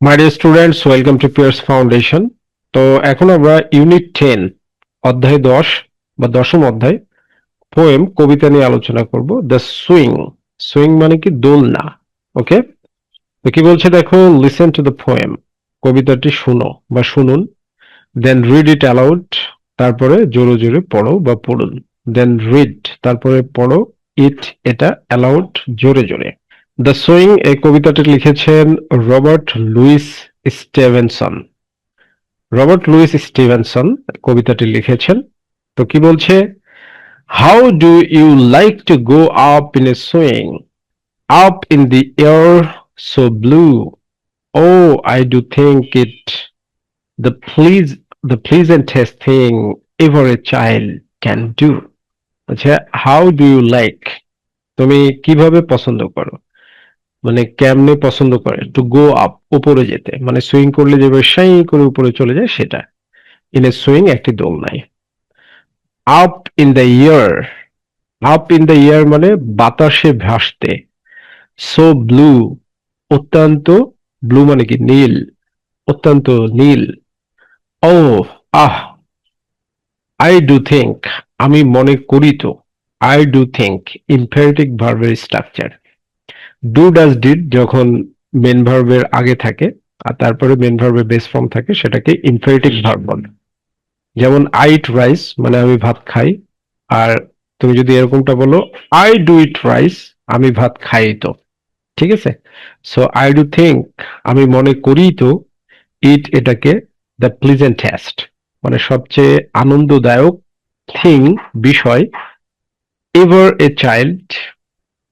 My dear students, welcome to Pears Foundation. তো এখন আমরা ইউনিট 10 অধ্যায় 10 বা দশম অধ্যায় পোয়েম কবিতা নিয়ে আলোচনা করব। The swing. সুইং মানে কি? দোলনা। ওকে, তো কি বলছে দেখো, লিসেন টু দ্য পোয়েম। কবিতাটি শুনো বা শুনুন। Then read it aloud. তারপরে জোরে জোরে পড়ো বা পড়ুন। দেন রিড, তারপরে পড়ো। ইট, এটা। অ্যালাউড, জোরে জোরে। দ্য সুইং এই কবিতাটি লিখেছেন Robert Louis Stevenson. Robert Louis Stevenson কবিতাটি লিখেছেন। তো কি বলছে? How do you like to go up in a swing, up in the air so blue, oh I do think it the the pleasantest thing ever a child can do. আচ্ছা, how do you like, তুমি কিভাবে পছন্দ করো, মানে কেমনে পছন্দ করে, two go up, উপরে যেতে, মানে সুইং করলে যেভাবে সাই করে উপরে চলে যায় সেটা। ইন এ সুইং, একটি দোলনায়। Up in the year, up in the year মানে বাতাসে ভাসতে। সো ব্লু, অত্যন্ত। ব্লু মানে কি? নীল, অত্যন্ত নীল। ও, আহ। আই ডু থিঙ্ক, আমি মনে করি তো। আই ডু থিঙ্ক, ইমপেরেটিভ ভার্বের স্ট্রাকচার। ডু ডাজ ডিড যখন মেন ভার্বের আগে থাকে আর তারপরে মেন ভার্বের বেস ফর্ম থাকে, সেটাকে ইমপেরেটিভ ভার্ব বলে। যেমন আই ইট রাইস মানে আমি ভাত খাই। আর তুমি যদি এরকমটা বলো, আই ডু ইট রাইস, আমি ভাত খাই তো। ঠিক আছে? সো আই ডু থিঙ্ক, আমি মনে করি তো। ইট, এটাকে। দ্য প্লিজেন্টেস্ট মানে সবচেয়ে আনন্দদায়ক। থিং, বিষয়। এভার এ চাইল্ড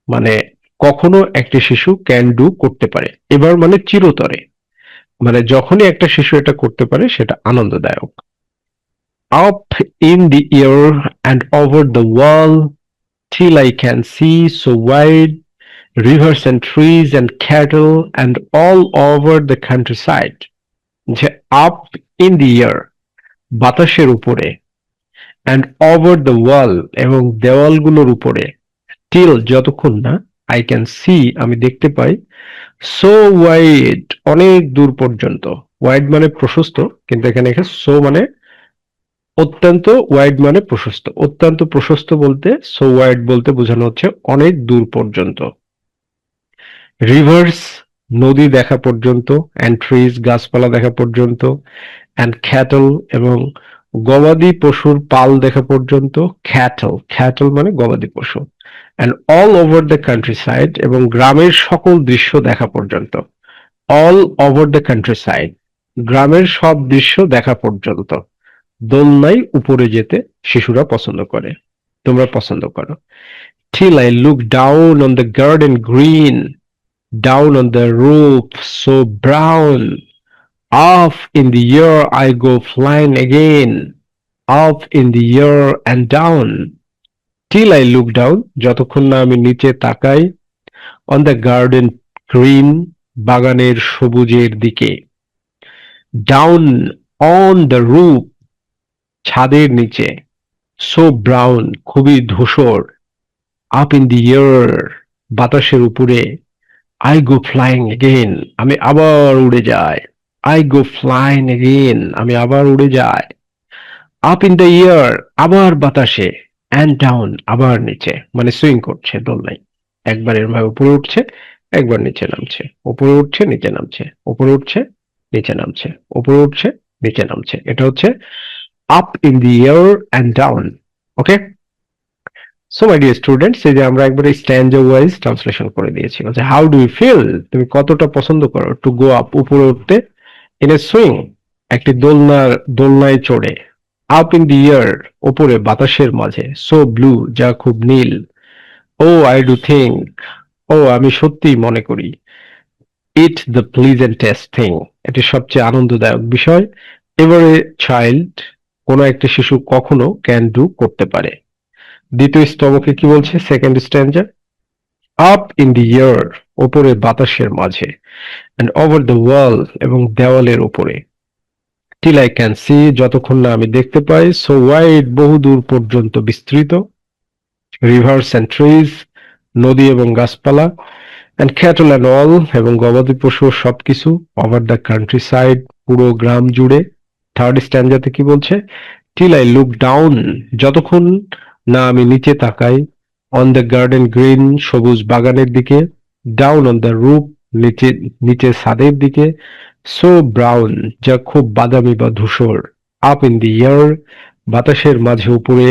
মানে কখনো একটি শিশু ক্যান ডু, করতে পারে। এবার মানে চিরতরে, মানে যখনই একটা শিশু এটা করতে পারে সেটা আনন্দদায়ক। Up in the air and over the wall till I can see so wide, rivers and trees and cattle and all over the countryside. যে আপ ইন দি এয়ার, বাতাসের উপরে। অ্যান্ড ওভার দ্য ওয়াল, এবং দেওয়ালগুলোর উপরে। Till, যতক্ষণ না। I can see, আমি দেখতে পাই। So wide, অনেক দূর পর্যন্ত। ওয়াইড মানে প্রশস্ত, কিন্তু এখানে সো মানে অত্যন্ত, ওয়াইড মানে প্রশস্ত। অত্যন্ত প্রশস্ত বলতে সো ওয়াইড বলতে বোঝানো হচ্ছে অনেক দূর পর্যন্ত। রিভার্স, নদী দেখা পর্যন্ত। অ্যান্ড ট্রিজ, গাছপালা দেখা পর্যন্ত। অ্যান্ড ক্যাটল, এবং গবাদি পশুর পাল দেখা পর্যন্ত। ক্যাটল, ক্যাটল মানে গবাদি পশু। And all over the country side, এবং গ্রামের সকল দৃশ্য দেখা পর্যন্ত। All over the country side, গ্রামের সব দৃশ্য দেখা পর্যন্ত। দোলনায় উপরে যেতে শিশুরা পছন্দ করে, তোমরা পছন্দ করো। till I look down on the garden green, down on the roof so brown, up in the air I go flying again, up in the air and down, till I look down, যতক্ষণ না আমি নিচে তাকাই। on the garden green, বাগানের সবুজের দিকে। down on the roof, ছাদের নিচে। so brown, খুবই ধূসর। up in the air, বাতাসের উপরে। I go flying again, আমি আবার উড়ে যাই। I go flying again, আমি আবার উড়ে যাই। up in the air, আবার বাতাসে। and down, আবার নিচে, মানে সুইং করছে দোলনায়। একবার এরভাবে উপরে উঠছে, একবার নিচে নামছে। উপরে উঠছে, নিচে নামছে। উপরে উঠছে, নিচে নামছে। উপরে উঠছে, নিচে নামছে। এটা হচ্ছে up in the air and down. Okay, so my dear students, এই যে আমরা একবারে স্ট্যান্ডা ওয়াইজ ট্রান্সলেশন করে দিয়েছি। বলছে হাউ ডু ইউ ফিল, তুমি কতটা পছন্দ করো, টু গো আপ, উপরে উঠতে। ইন এ সুইং, একটি দোলনায় চড়ে। আপ ইন দি এয়ার, উপরে বাতাসের মাঝে। সো ব্লু, যা খুব নীল। ও আই ডু থিঙ্ক, ও আমি সত্যিই মনে করি। ইট দ্য প্লিজেন্টেস্ট থিং, এটি সবচেয়ে আনন্দদায়ক বিষয়। এভারে চাইল্ড, কোনো একটা শিশু কখনো ক্যান ডু, করতে পারে। দ্বিতীয় স্তবকে কি বলছে? Second stanza, up in the air, ওপরে বাতাসের মাঝে। অ্যান্ড ওভার দ্য ওয়াল, এবং দেওয়ালের উপরে। টিল আই ক্যান সি, যতক্ষণ না আমি দেখতে পাই। সো ওয়াইড, বহুদূর পর্যন্ত বিস্তৃত। রিভার্স অ্যান্ড ট্রিজ, নদী এবং গাছপালা। অ্যান্ড ক্যাটল অ্যান্ড অল, এবং গবাদি পশু সবকিছু, ওভার দ্য কান্ট্রি সাইড, পুরো গ্রাম জুড়ে। থার্ড স্ট্যান্ডাতে কি বলছে? টিল আই লুক ডাউন, যতক্ষণ না আমি নিচে তাকাই, অন দ্য গার্ডেন গ্রিন, সবুজ বাগানের দিকে, ডাউন অন দ্য রুফ, নিচে নিচে ছাদের দিকে, সো ব্রাউন, যা খুব বাদামি বা ধূসর, আপ ইন দি এয়ার, বাতাসের মাঝে উপরে,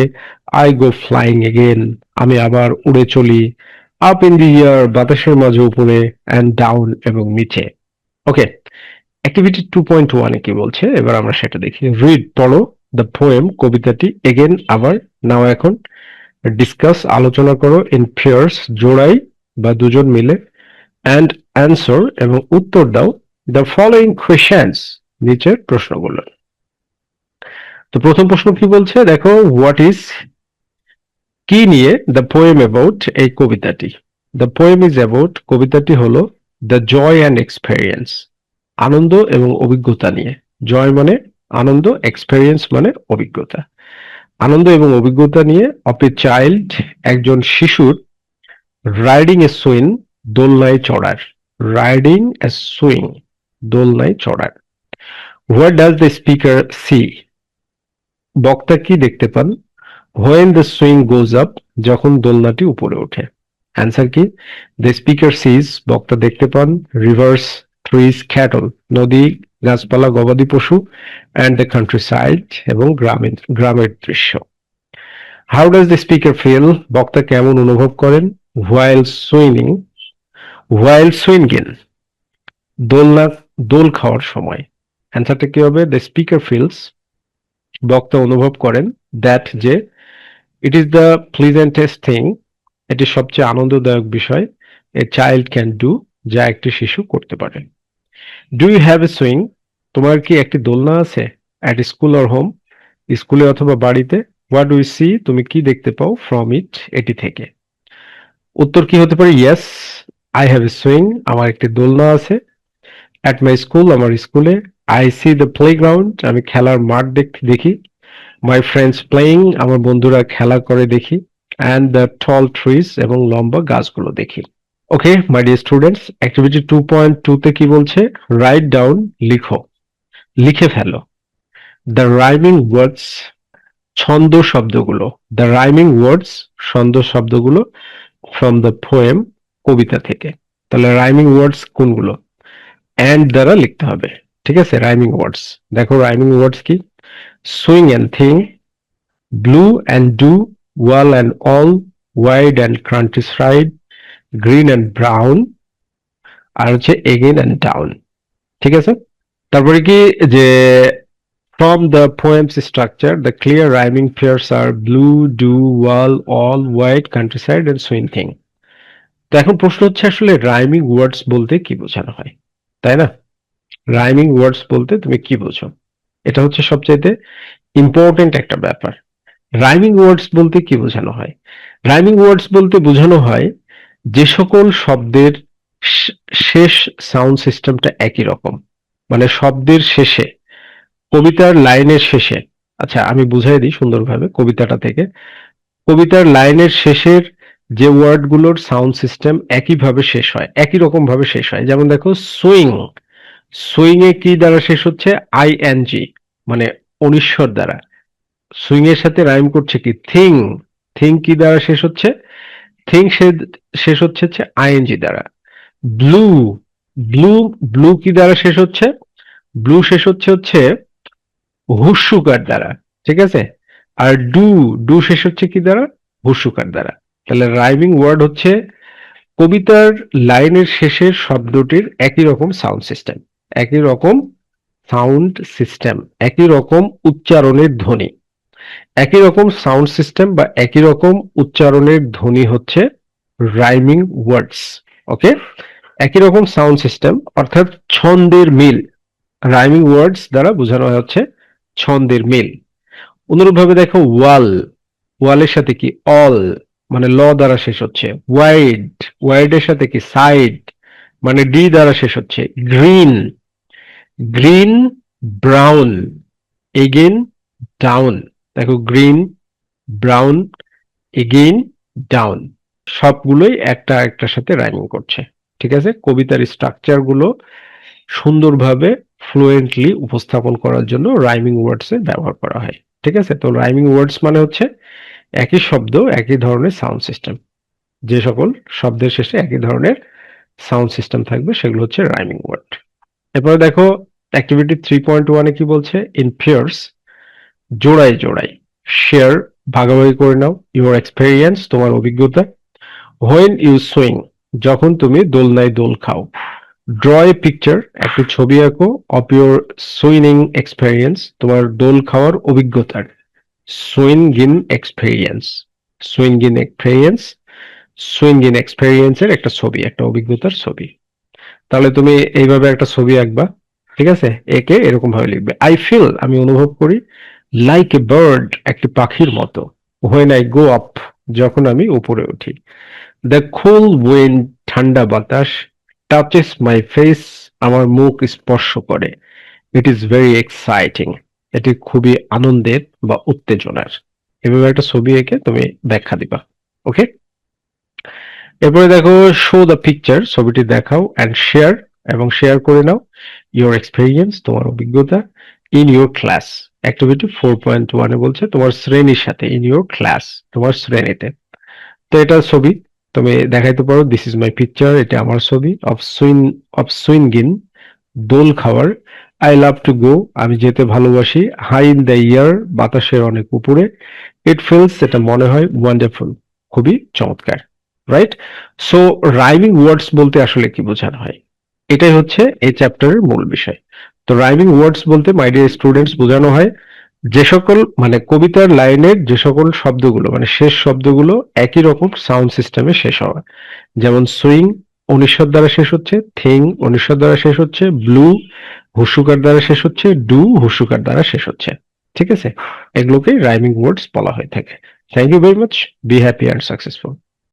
আই গো ফ্লাইং এগেন, আমি আবার উড়ে চলি, আপ ইন দি এয়ার, বাতাসের মাঝে উপরে, অ্যান্ড ডাউন, এবং নিচে। ওকে, অ্যাক্টিভিটি 2.1 এ কি বলছে এবার আমরা সেটা দেখি। রিড, পড়ো, দ্য পোয়েম, কবিতাটি, এগেন, আবার, নাও, এখন, ডিসকাস, আলোচনা করো, ইন পেয়ার্স, জোড়াই বা দুজন মিলে, অ্যান্ড অ্যান্সার, এবং উত্তর দাও, দ্য ফলোইং কোয়েশ্চেন্স, নিচের প্রশ্নগুলো। তো প্রথম প্রশ্ন কি বলছে দেখো, হোয়াট ইজ, কি নিয়ে, দ্য পোয়েম অ্যাবাউট, এই কবিতাটি। দ্য পোয়েম ইজ অ্যাবাউট, কবিতাটি হলো, দ্য জয় অ্যান্ড এক্সপেরিয়েন্স, আনন্দ এবং অভিজ্ঞতা নিয়ে। জয় মানে আনন্দ, এক্সপেরিয়েন্স মানে অভিজ্ঞতা। আনন্দ এবং অভিজ্ঞতা নিয়ে, অফ এ চাইল্ড, একজন শিশুর, রাইডিং এ সুইং, দোলনায় চড়ার, রাইডিং এ সুইং, দোলনায় চড়ার। What does the speaker see, বক্তা কি দেখতে পান, when the swing goes up, যখন দোলনাটি উপরে ওঠে। অ্যান্সার কি, দ্য স্পিকার সিজ, বক্তা দেখতে পান, রিভার্স, ট্রিজ, ক্যাটল, নদী, গাছপালা, গবাদি পশু, অ্যান্ড দ্য কান্ট্রি সাইড, এবং গ্রামের দৃশ্য। How does the speaker feel, বক্তা কেমন অনুভব করেন, হোয়াইল সুইনিং, হোয়াইল সুইঙ্গিং, দোলনা, দোল খাওয়ার সময়। অ্যান্সারটা কি হবে, দ্য স্পিকার ফিলস, বক্তা অনুভব করেন, দ্যাট, যে, it is the pleasantest thing, এটি সবচেয়ে আনন্দদায়ক বিষয়, এ চাইল্ড ক্যান ডু, যা একটি শিশু করতে পারে। Do you have a swing, তোমার কি একটি দোলনা আছে, অ্যাট স্কুল অর হোম, স্কুলে অথবা বাড়িতে। হোয়াট ডু ইউ সি, তুমি কি দেখতে পাও, ফ্রম ইট, এটি থেকে। উত্তর কি হতে পারে, yes, I have a swing, আমার একটি দোলনা আছে, অ্যাট মাই স্কুল, আমার স্কুলে, আই সি দ্য প্লেগ্রাউন্ড, আমি খেলার মাঠ দেখি, মাই ফ্রেন্ডস প্লেয়িং, আমার বন্ধুরা খেলা করে দেখি, অ্যান্ড দ্য টল ট্রিজ, এবং লম্বা গাছগুলো দেখি। ওকে মাই ডিয়ার স্টুডেন্টস, অ্যাক্টিভিটি 2.2 তে কি বলছে, রাইট ডাউন, লিখো, লিখে ফেলো, দ্য রাইমিং ওয়ার্ডস, ছন্দ শব্দগুলো, দ্য রাইমিং ওয়ার্ডস, ছন্দ শব্দগুলো, ফ্রম দ্য পোয়েম, কবিতা থেকে। তাহলে রাইমিং ওয়ার্ডস কোনগুলো, অ্যান্ড দ্বারা লিখতে হবে, ঠিক আছে। রাইমিং ওয়ার্ডস দেখো, রাইমিং ওয়ার্ডস কি, swing and thing, blue and do, wall and all, wide and countryside, green and brown, আর হচ্ছে এগেন অ্যান্ড ডাউন, ঠিক আছে। তারপরে কি, যে, from the poem's structure, the clear rhyming pairs আর blue, do, wall, all, wide, countryside, and swing thing. তো এখন প্রশ্ন হচ্ছে, আসলে রাইমিং ওয়ার্ডস বলতে কি বোঝানো হয়, তাই না? রাইমিং ওয়ার্ডস বলতে তুমি কি বোঝো, এটা হচ্ছে সবচাইতে ইম্পর্টেন্ট একটা ব্যাপার। রাইমিং ওয়ার্ডস বলতে কি বোঝানো হয়? রাইমিং ওয়ার্ডস বলতে বোঝানো হয় যে সকল শব্দের শেষ সাউন্ড সিস্টেমটা একই রকম, মানে শব্দের শেষে, কবিতার লাইনের শেষে, আচ্ছা আমি বুঝাই দিই সুন্দরভাবে কবিতাটা থেকে। কবিতার লাইনের শেষের যে ওয়ার্ডগুলোর সাউন্ড সিস্টেম একইভাবে শেষ হয়, একই রকম ভাবে শেষ হয়। যেমন দেখো, সুইং, সুইং এ কি দ্বারা শেষ হচ্ছে, আইএনজি, মানে অনিশ্বর দ্বারা। সুইং এর সাথে রাইম করছে কি, থিং, থিং কি দ্বারা শেষ হচ্ছে, থিং শেষ হচ্ছে আইএনজি দ্বারা। ব্লু, ব্লু, ব্লু কি দ্বারা শেষ হচ্ছে, ব্লু শেষ হচ্ছে হুস্যুকার দ্বারা, ঠিক আছে। আর ডু, ডু শেষ হচ্ছে কি দ্বারা, হুস্যুকার দ্বারা। তাহলে রাইমিং ওয়ার্ড হচ্ছে কবিতার লাইনের শেষের শব্দটির একই রকম সাউন্ড সিস্টেম, একই রকম সাউন্ড সিস্টেম, একই রকম উচ্চারণের ধ্বনি, একই রকম সাউন্ড সিস্টেম বা একই রকম উচ্চারণের ধ্বনি হচ্ছে রাইমিং ওয়ার্ডস। ওকে, একই রকম সাউন্ড সিস্টেম অর্থাৎ ছন্দের মিল, রাইমিং ওয়ার্ডস দ্বারা বোঝানো হচ্ছে ছন্দের মিল। অনুরূপভাবে দেখো, ওয়াল, ওয়ালের সাথে কি, অল, মানে ল দ্বারা শেষ হচ্ছে। ওয়াইড, ওয়াইডের সাথে কি, সাইড, মানে ডি দ্বারা শেষ হচ্ছে। Green, green, brown, again, down. দেখো, গ্রিন, ব্রাউন, এগেইন, ডাউন, সবগুলোই একটা একটার সাথে রাইমিং করছে। ঠিক আছে, কবিতার স্ট্রাকচার গুলো সুন্দরভাবে ফ্লুয়েন্টলি উপস্থাপন করার জন্য রাইমিং ওয়ার্ডস এর ব্যবহার করা হয়। ঠিক আছে, তো রাইমিং ওয়ার্ডস মানে হচ্ছে একই শব্দ একই ধরনের সাউন্ড সিস্টেম, যে সকল শব্দের শেষে একই ধরনের সাউন্ড সিস্টেম থাকবে সেগুলো হচ্ছে রাইমিং ওয়ার্ড। এরপরে দেখো অ্যাক্টিভিটি 3.1 এ কি বলছে, ইন পেয়ার্স, জোড়ায় জোড়ায়, শেয়ার, ভাগাভাগি করে নাও, ইউর এক্সপেরিয়েন্স, তোমার অভিজ্ঞতা, হোয়েন ইউ সুইং, যখন তুমি দোলনায় দোল খাও, ড্র এ পিকচার, একটি ছবি আঁকো, অফ ইউর সুইনিং এক্সপেরিয়েন্স, তোমার দোল খাওয়ার অভিজ্ঞতার, সুইঙ্গিন এক্সপেরিয়েন্স, সুইঙ্গিন এক্সপেরিয়েন্স, সুইঙ্গিন এক্সপেরিয়েন্স এর একটা ছবি, একটা অভিজ্ঞতার ছবি। তাহলে তুমি এইভাবে একটা ছবি আঁকবা, ঠিক আছে, একে এরকম ভাবে লিখবে, আই ফিল, আমি অনুভব করি, লাইক এ বার্ড, একটি পাখির মতো, হোয়েন আই গো আপ, যখন আমি উপরে উঠি, দ্য কুল উইন্ড, ঠান্ডা বাতাস, টাচেস মাই ফেস, আমার মুখ স্পর্শ করে, ইট ইজ ভেরি এক্সাইটিং, এটি খুবই আনন্দের বা উত্তেজনার। এভাবে একটা ছবি এঁকে তুমি ব্যাখ্যা দিবা। ওকে, এরপরে দেখো শো দ্য পিকচার, ছবিটি দেখাও, অ্যান্ড শেয়ার, এবং শেয়ার করে নাও, ইউর এক্সপেরিয়েন্স, তোমার অভিজ্ঞতা, ইন ইউর ক্লাস, অ্যাক্টিভিটি 4.1 এ বলছে তোমার শ্রেণীর সাথে, ইন ইউর ক্লাস, তোমার শ্রেণীতে। তো এটা ছবি তুমি দেখাইতে পারো, দিস ইজ মাই পিকচার, এটা আমার ছবি, অফ সুইঙ্গিন, দোল খাওয়ার, আই লাভ টু গো, আমি যেতে ভালোবাসি, হাই ইন দ্য ইয়ার, বাতাসের অনেক উপরে, ইট ফিলস, এটা মনে হয়, ওয়ান্ডারফুল, খুবই চমৎকার। রাইট, সো রাইমিং ওয়ার্ডস বলতে আসলে কি বোঝানো হয়, এটাই হচ্ছে এই চ্যাপ্টারের মূল বিষয়। তো রাইমিং ওয়ার্ডস বলতে মাই ডিয়ার স্টুডেন্টস বোঝানো হয় যে সকল মানে কবিতার লাইনের যে সকল শব্দগুলো মানে শেষ শব্দগুলো একই রকম সাউন্ড সিস্টেমে শেষ হওয়া, যেমন সুইং অনিশ্বর দ্বারা শেষ হচ্ছে, থিং অনিশ্বর দ্বারা শেষ হচ্ছে, ব্লু হুসুকার দ্বারা শেষ হচ্ছে, ডু হুসুকার দ্বারা শেষ হচ্ছে। ঠিক আছে, এগুলোকেই রাইমিং ওয়ার্ডস বলা হয়ে থাকে। Thank you very much, be happy and successful.